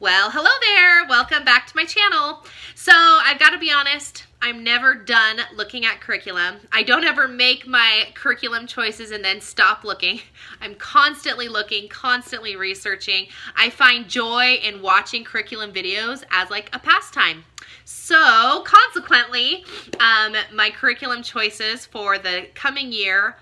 Well, hello there. Welcome back to my channel. So I've got to be honest, I'm never done looking at curriculum. I don't ever make my curriculum choices and then stop looking. I'm constantly looking, constantly researching. I find joy in watching curriculum videos as like a pastime. So consequently, my curriculum choices for the coming year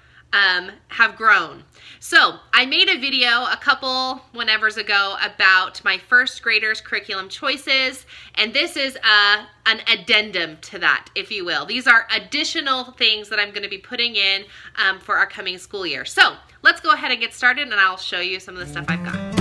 have grown. So I made a video a couple whenevers ago about my first graders curriculum choices, and this is an addendum to that, if you will. These are additional things that I'm going to be putting in for our coming school year. So let's go ahead and get started, and I'll show you some of the stuff I've got.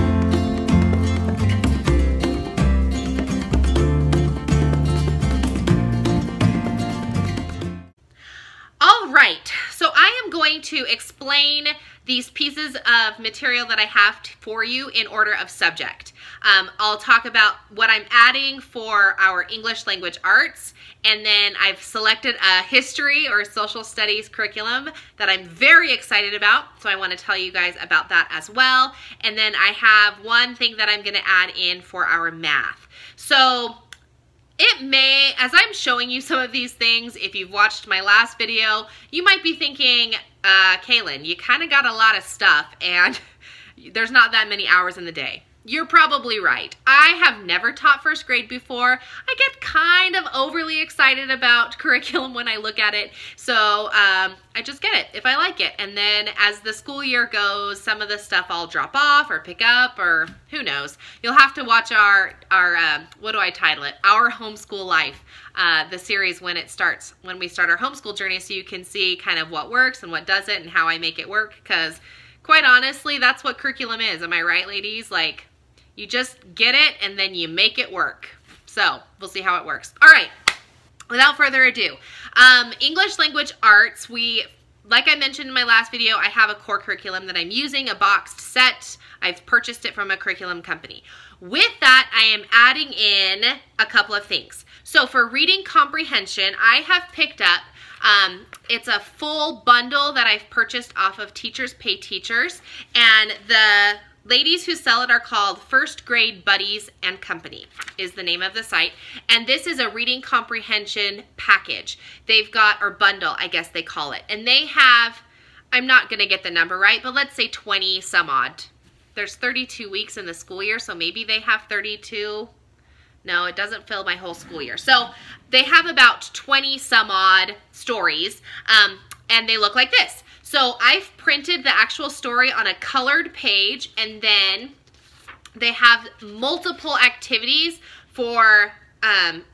All right, so I am going to explain these pieces of material that I have for you in order of subject. I'll talk about what I'm adding for our English language arts, and then I've selected a history or social studies curriculum that I'm very excited about, so I want to tell you guys about that as well. And then I have one thing that I'm going to add in for our math. So it may, as I'm showing you some of these things, if you've watched my last video, you might be thinking, Kaylin, you kind of got a lot of stuff and there's not that many hours in the day. You're probably right. I have never taught first grade before. I get kind of overly excited about curriculum when I look at it. So I just get it if I like it. And then as the school year goes, some of the stuff I'll drop off or pick up, or who knows. You'll have to watch our what do I title it? Our Homeschool Life, the series when we start our homeschool journey, so you can see kind of what works and what doesn't and how I make it work. Because quite honestly, that's what curriculum is. Am I right, ladies? Like, you just get it and then you make it work. So we'll see how it works. All right, without further ado, English language arts, like I mentioned in my last video, I have a core curriculum that I'm using, a boxed set. I've purchased it from a curriculum company. With that, I am adding in a couple of things. So for reading comprehension, I have picked up, it's a full bundle that I've purchased off of Teachers Pay Teachers, and the ladies who sell it are called First Grade Buddies and Company is the name of the site. And this is a reading comprehension package. They've got, or bundle, I guess they call it. And they have, I'm not going to get the number right, but let's say 20 some odd. There's 32 weeks in the school year, so maybe they have 32. No, it doesn't fill my whole school year. So they have about 20 some odd stories, and they look like this. So I've printed the actual story on a colored page, and then they have multiple activities for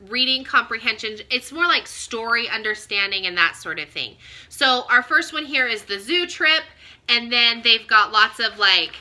reading comprehension. It's more like story understanding and that sort of thing. So our first one here is the zoo trip, and then they've got lots of like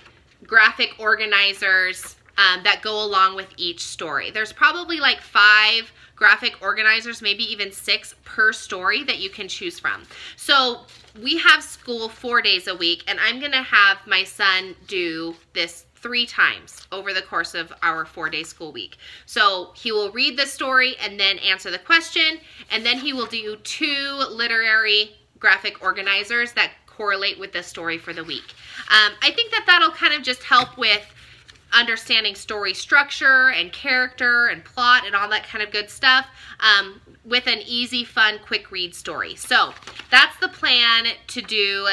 graphic organizers that go along with each story. There's probably like 5 graphic organizers, maybe even 6 per story that you can choose from. So we have school 4 days a week, and I'm gonna have my son do this 3 times over the course of our 4-day school week. So he will read the story and then answer the question, and then he will do 2 literary graphic organizers that correlate with the story for the week. I think that that'll kind of just help with understanding story structure and character and plot and all that kind of good stuff with an easy, fun, quick read story. So that's the plan to do,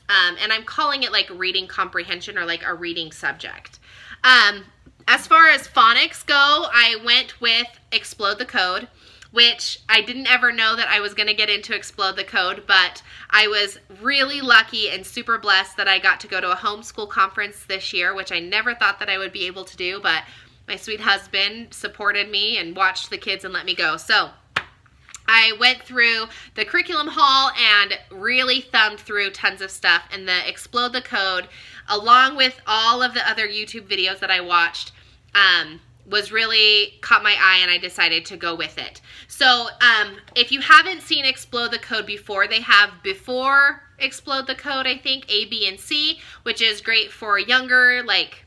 and I'm calling it like reading comprehension or like a reading subject. As far as phonics go, I went with Explode the Code, which I didn't ever know that I was going to get into Explode the Code, but I was really lucky and super blessed that I got to go to a homeschool conference this year, which I never thought that I would be able to do, but my sweet husband supported me and watched the kids and let me go. So I went through the curriculum hall and really thumbed through tons of stuff, and the Explode the Code, along with all of the other YouTube videos that I watched, was really caught my eye, and I decided to go with it. So if you haven't seen Explode the Code before, they have before Explode the Code, I think, A, B, and C, which is great for younger, like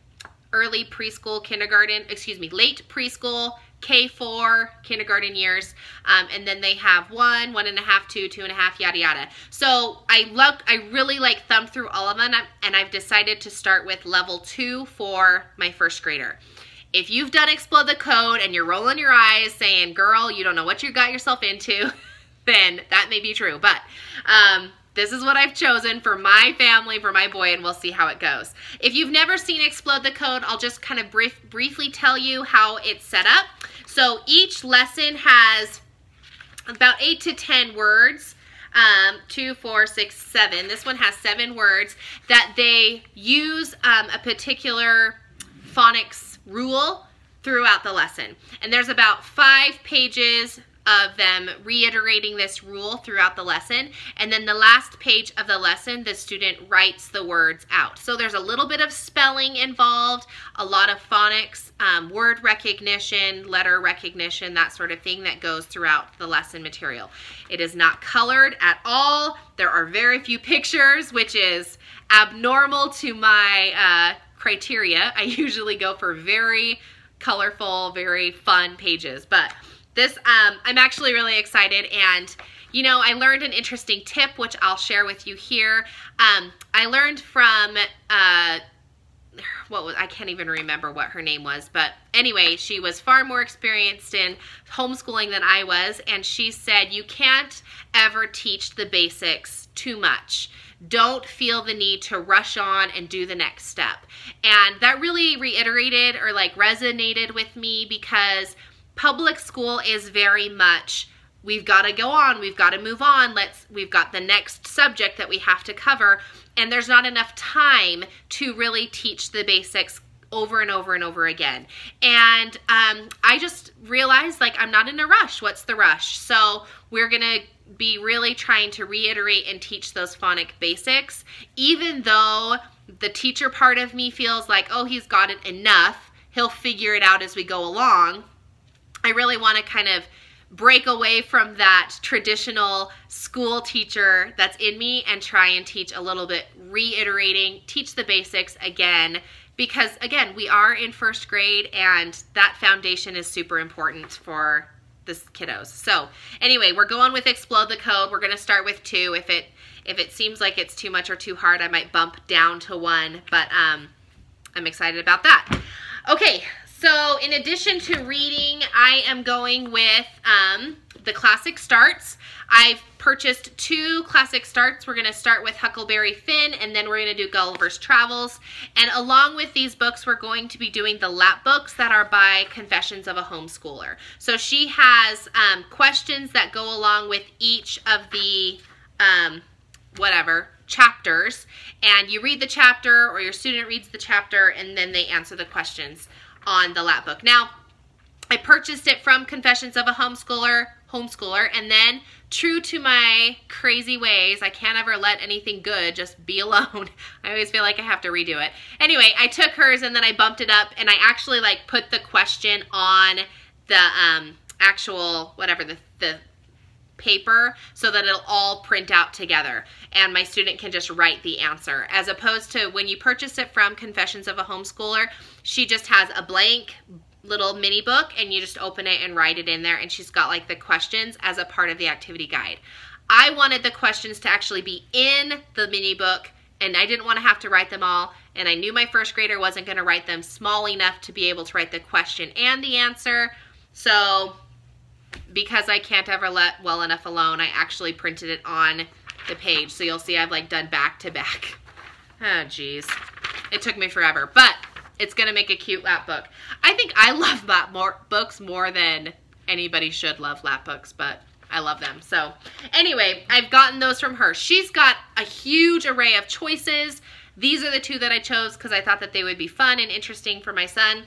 early preschool, kindergarten, excuse me, late preschool, K4, kindergarten years, and then they have 1, 1.5, 2, 2.5, yada yada. So I really like thumbed through all of them, and I've decided to start with level 2 for my first grader. If you've done Explode the Code and you're rolling your eyes saying, girl, you don't know what you got yourself into, then that may be true. But this is what I've chosen for my family, for my boy, and we'll see how it goes. If you've never seen Explode the Code, I'll just kind of briefly tell you how it's set up. So each lesson has about 8 to 10 words. 2, 4, 6, 7. This one has 7 words that they use a particular phonics rule throughout the lesson. And there's about 5 pages of them reiterating this rule throughout the lesson. And then the last page of the lesson, the student writes the words out. So there's a little bit of spelling involved, a lot of phonics, word recognition, letter recognition, that sort of thing that goes throughout the lesson material. It is not colored at all. There are very few pictures, which is abnormal to my criteria. I usually go for very colorful, very fun pages, but this, I'm actually really excited, and you know, I learned an interesting tip, which I'll share with you here. I learned from, I can't even remember what her name was, but anyway, she was far more experienced in homeschooling than I was, and she said, you can't ever teach the basics too much. Don't feel the need to rush on and do the next step. And that really reiterated or like resonated with me, because public school is very much, we've got to go on, we've got to move on, we've got the next subject that we have to cover, and there's not enough time to really teach the basics over and over and over again. And I just realized, like, I'm not in a rush. What's the rush? So we're gonna be really trying to reiterate and teach those phonic basics, even though the teacher part of me feels like, oh, he's got it enough, he'll figure it out as we go along. I really want to kind of break away from that traditional school teacher that's in me and try and teach a little bit, reiterating, teach the basics again, because again, we are in 1st grade and that foundation is super important for the kiddos. So anyway, we're going with Explode the Code. We're going to start with 2. If it seems like it's too much or too hard, I might bump down to 1, but I'm excited about that. Okay. So in addition to reading, I am going with the classic starts. I've purchased 2 classic starts. We're going to start with Huckleberry Finn, and then we're going to do Gulliver's Travels. And along with these books, we're going to be doing the lap books that are by Confessions of a Homeschooler. So she has questions that go along with each of the chapters. And you read the chapter, or your student reads the chapter, and then they answer the questions on the lap book. Now, I purchased it from Confessions of a Homeschooler, and then, true to my crazy ways, I can't ever let anything good just be alone. I always feel like I have to redo it. Anyway, I took hers and then I bumped it up, and I actually like put the question on the actual, the paper, so that it'll all print out together and my student can just write the answer, as opposed to when you purchase it from Confessions of a Homeschooler, she just has a blank little mini book and you just open it and write it in there, and she's got like the questions as a part of the activity guide. I wanted the questions to actually be in the mini book, and I didn't want to have to write them all, and I knew my 1st grader wasn't going to write them small enough to be able to write the question and the answer. So because I can't ever let well enough alone, I actually printed it on the page. So you'll see I've like done back to back. Oh geez, it took me forever, but it's gonna make a cute lap book. I think I love lap books more than anybody should love lap books, but I love them. So anyway, I've gotten those from her. She's got a huge array of choices. These are the 2 that I chose because I thought that they would be fun and interesting for my son.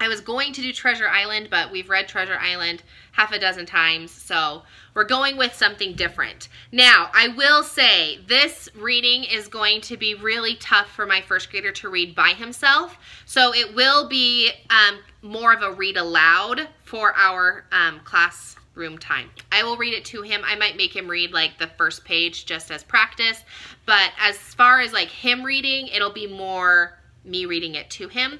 I was going to do Treasure Island, but we've read Treasure Island half a dozen times, so we're going with something different. Now, I will say this reading is going to be really tough for my 1st grader to read by himself, so it will be more of a read aloud for our classroom time. I will read it to him. I might make him read like the 1st page just as practice, but as far as like him reading, it'll be more me reading it to him.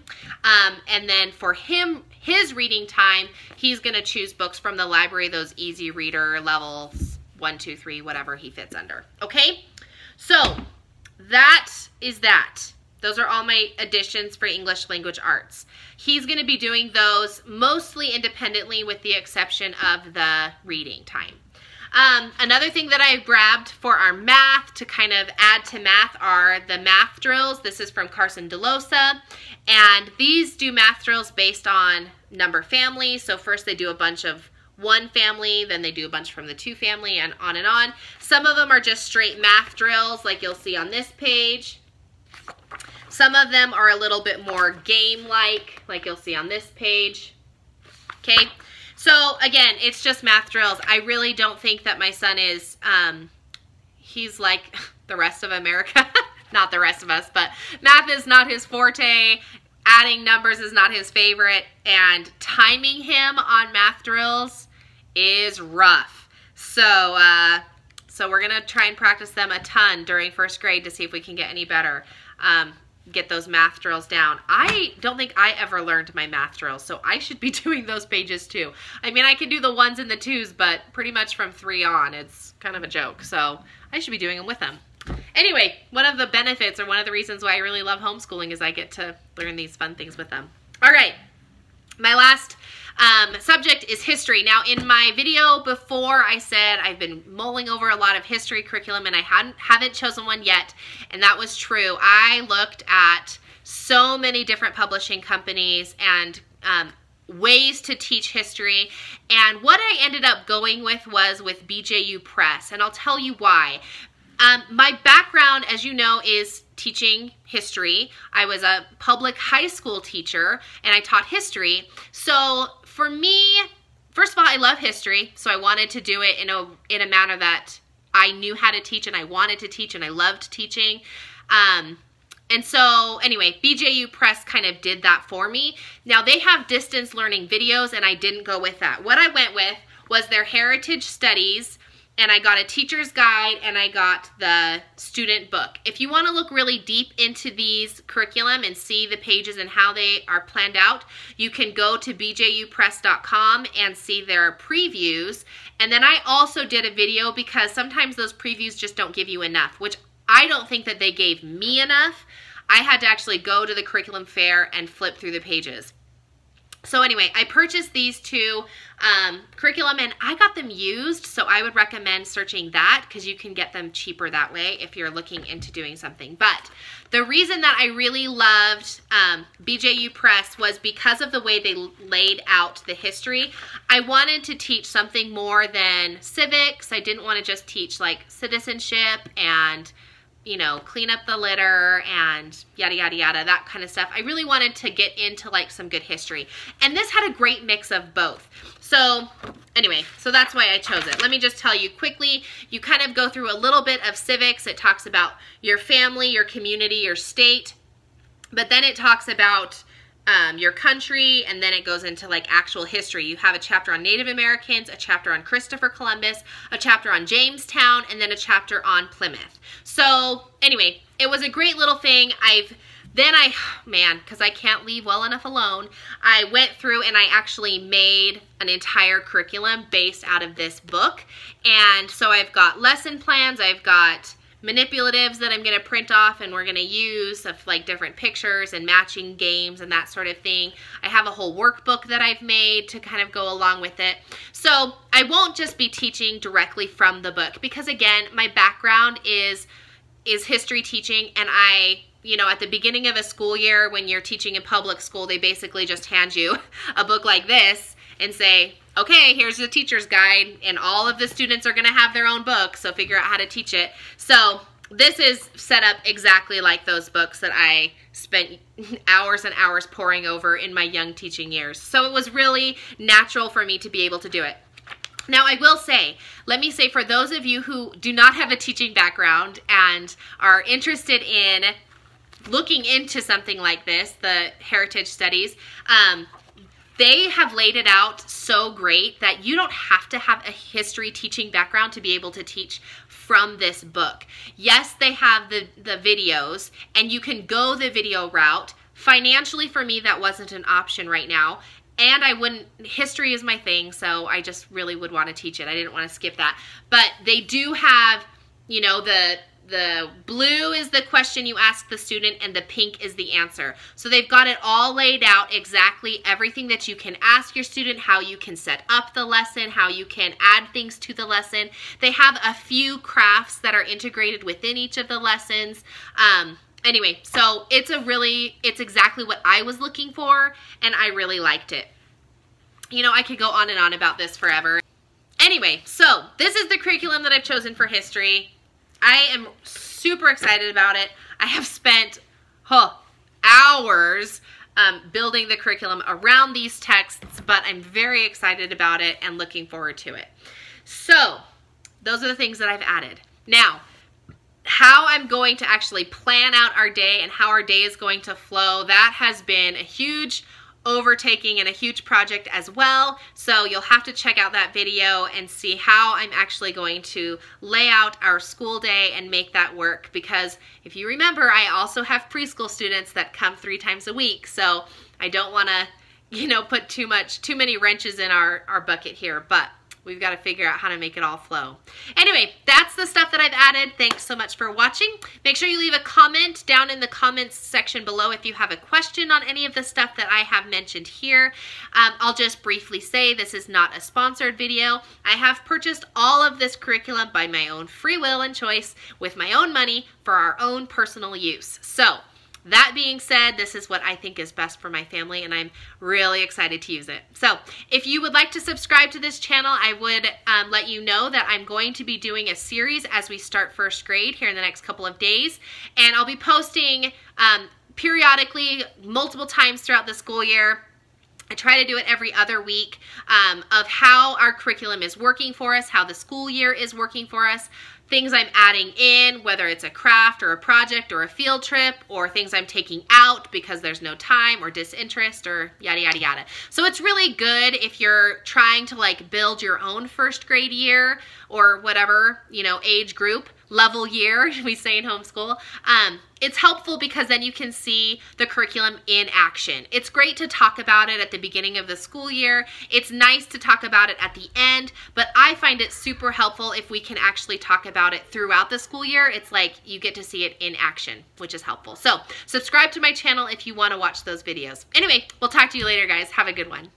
And then for him, his reading time, he's going to choose books from the library, those easy reader levels 1, 2, 3, whatever he fits under. Okay? So that is that. Those are all my additions for English language arts. He's going to be doing those mostly independently with the exception of the reading time. Another thing that I grabbed for our math to kind of add to math are the math drills. This is from Carson DeLosa, and these do math drills based on number family. So first they do a bunch of one family, then they do a bunch from the two family, and on and on. Some of them are just straight math drills like you'll see on this page. Some of them are a little bit more game-like you'll see on this page. Okay. So again, it's just math drills. I really don't think that my son is, he's like the rest of America. Not the rest of us, but math is not his forte. Adding numbers is not his favorite. And timing him on math drills is rough. So, we're going to try and practice them a ton during first grade to see if we can get any better. Get those math drills down. I don't think I ever learned my math drills, so I should be doing those pages too. I mean, I can do the 1s and the 2s, but pretty much from 3 on, it's kind of a joke, so I should be doing them with them. Anyway, one of the benefits or one of the reasons why I really love homeschooling is I get to learn these fun things with them. All right, my last subject is history. Now, in my video before, I said I've been mulling over a lot of history curriculum and I haven't chosen one yet, and that was true. I looked at so many different publishing companies and ways to teach history, and what I ended up going with was with BJU Press, and I'll tell you why. My background, as you know, is teaching history. I was a public high school teacher and I taught history. So for me, first of all, I love history, so I wanted to do it in a manner that I knew how to teach and I wanted to teach and I loved teaching. And so anyway, BJU Press kind of did that for me. Now they have distance learning videos and I didn't go with that. What I went with was their heritage studies, and I got a teacher's guide, and I got the student book. If you want to look really deep into these curriculum and see the pages and how they are planned out, you can go to bjupress.com and see their previews. And then I also did a video because sometimes those previews just don't give you enough, which I don't think that they gave me enough. I had to actually go to the curriculum fair and flip through the pages. So anyway, I purchased these two curriculum and I got them used, so I would recommend searching that because you can get them cheaper that way if you're looking into doing something. But the reason that I really loved BJU Press was because of the way they laid out the history. I wanted to teach something more than civics. I didn't want to just teach like citizenship and, you know, clean up the litter and yada, yada, yada, that kind of stuff. I really wanted to get into like some good history. And this had a great mix of both. So anyway, so that's why I chose it. Let me just tell you quickly, you kind of go through a little bit of civics. It talks about your family, your community, your state, but then it talks about your country, and then it goes into like actual history. You have a chapter on Native Americans, a chapter on Christopher Columbus, a chapter on Jamestown, and then a chapter on Plymouth. So anyway, it was a great little thing. Because I can't leave well enough alone, I went through and I actually made an entire curriculum based out of this book. And so I've got lesson plans, I've got manipulatives that I'm going to print off and we're going to use of like different pictures and matching games and that sort of thing. I have a whole workbook that I've made to kind of go along with it. So I won't just be teaching directly from the book because again, my background is history teaching, and you know, at the beginning of a school year when you're teaching in public school, they basically just hand you a book like this and say, okay, here's the teacher's guide, and all of the students are going to have their own book, so figure out how to teach it. So this is set up exactly like those books that I spent hours and hours poring over in my young teaching years. So it was really natural for me to be able to do it. Now, I will say, let me say for those of you who do not have a teaching background and are interested in looking into something like this, the heritage studies, they have laid it out so great that you don't have to have a history teaching background to be able to teach from this book. Yes, they have the videos, and you can go the video route. Financially, for me, that wasn't an option right now. And history is my thing, so I just really would want to teach it. I didn't want to skip that. But they do have, you know, the blue is the question you ask the student, and the pink is the answer. So they've got it all laid out, exactly everything that you can ask your student, how you can set up the lesson, how you can add things to the lesson. They have a few crafts that are integrated within each of the lessons. Anyway, so it's exactly what I was looking for, and I really liked it. You know, I could go on and on about this forever. Anyway, so this is the curriculum that I've chosen for history. I am super excited about it. I have spent hours building the curriculum around these texts, but I'm very excited about it and looking forward to it. So those are the things that I've added. Now, how I'm going to actually plan out our day and how our day is going to flow, that has been a huge overtaking and a huge project as well. So you'll have to check out that video and see how I'm actually going to lay out our school day and make that work, because if you remember, I also have preschool students that come 3 times a week. So I don't want to, you know, put too many wrenches in our bucket here, but we've got to figure out how to make it all flow. Anyway, that's the stuff that I've added. Thanks so much for watching. Make sure you leave a comment down in the comments section below if you have a question on any of the stuff that I have mentioned here. I'll just briefly say this is not a sponsored video. I have purchased all of this curriculum by my own free will and choice with my own money for our own personal use. So that being said, this is what I think is best for my family, and I'm really excited to use it. So if you would like to subscribe to this channel, I would let you know that I'm going to be doing a series as we start first grade here in the next couple of days. And I'll be posting periodically, multiple times throughout the school year. I try to do it every other week of how our curriculum is working for us, how the school year is working for us, things I'm adding in, whether it's a craft or a project or a field trip, or things I'm taking out because there's no time or disinterest or yada, yada, yada. So it's really good if you're trying to like build your own first grade year or whatever, you know, age group, level year, we say in homeschool. It's helpful because then you can see the curriculum in action. It's great to talk about it at the beginning of the school year. It's nice to talk about it at the end, but I find it super helpful if we can actually talk about it throughout the school year. It's like you get to see it in action, which is helpful. So subscribe to my channel if you want to watch those videos. Anyway, we'll talk to you later, guys. Have a good one.